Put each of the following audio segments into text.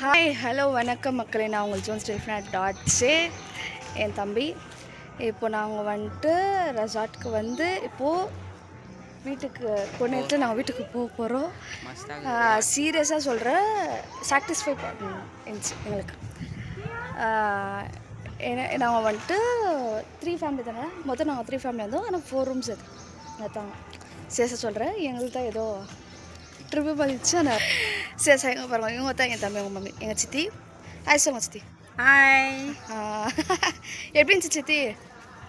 Hi hello வணக்கம் மக்களே. நான் உங்கள் ஜோன் ஸ்டெஃப்னா.சே என் தம்பி. இப்போ நாங்கள் வந்துட்டு ரெசார்ட்டுக்கு இப்போது வீட்டுக்கு கொண்டுட்டு நாங்கள் வீட்டுக்கு போக போகிறோம். சீரியஸாக சொல்கிறேன், சாட்டிஸ்ஃபை இருந்துச்சு எங்களுக்கு. நாங்கள் வந்துட்டு 3 ஃபேமிலி தானே, மொத்தம் நாங்கள் 3 ஃபேமிலி வந்தோம். ஆனால் 4 ரூம்ஸ் அதுதாங்க. சீரியஸாக சொல்கிறேன், எங்களுக்கு தான் ஏதோ ட்ரிப்பு பண்ணிச்சு. ஆனால் சரி எங்கே பாருங்க, இவங்க தான் என் தம்பி, எங்கள் மம்மி, எங்கள் சித்தி. ஹாய் சொல்லுங்க சித்தி. ஹாய். எப்படி இருந்துச்சு சித்தி?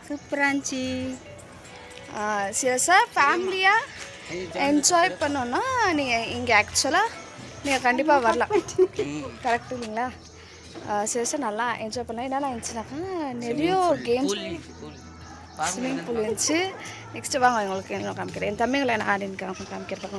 சூப்பராக இருந்துச்சு. சீரியஸாக ஃபேமிலியாக என்ஜாய் பண்ணோன்னா நீங்கள் இங்கே ஆக்சுவலாக நீங்கள் கண்டிப்பாக வரலாம். கரெக்டு இல்லைங்களா? சீரியஸாக நல்லா என்ஜாய் பண்ணலாம். என்னெல்லாம் இருந்துச்சுனாக்கா நிறைய கேம்ஸ், ஸ்விம்மிங் பூல் இருந்துச்சு. நெக்ஸ்ட்டு வாங்க உங்களுக்கு என்ன காமிக்கிறேன். என் தம்பிங்களை என்ன ஆடின்னு காமிக்கிறேன்.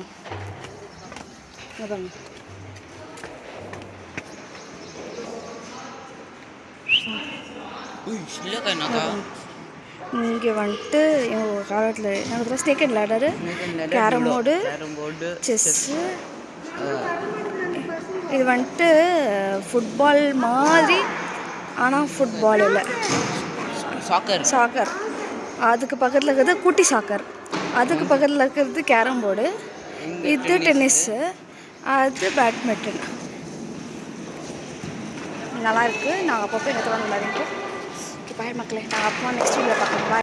இங்கே வந்துட்டு எங்கள் காலத்தில் நாங்கள் snake and ladder, carrom board, chess. இது வந்துட்டு ஃபுட்பால் மாதிரி, ஆனால் ஃபுட்பால் இல்லை, சாக்கர். அதுக்கு பக்கத்தில் இருக்கிறது குட்டி சாக்கர். அதுக்கு பக்கத்தில் இருக்கிறது கேரம் போர்டு. இது டென்னிஸ்ஸு, அது பேட்மிண்டன். நல்லா இருக்குது. நாங்கள் அப்பப்போ எங்கள் விளையாடிட்டு. ஓகே பாய் மக்களே, நாங்கள் அப்போ நெக்ஸ்ட் வீடியோ பார்க்கலாம். பாய்.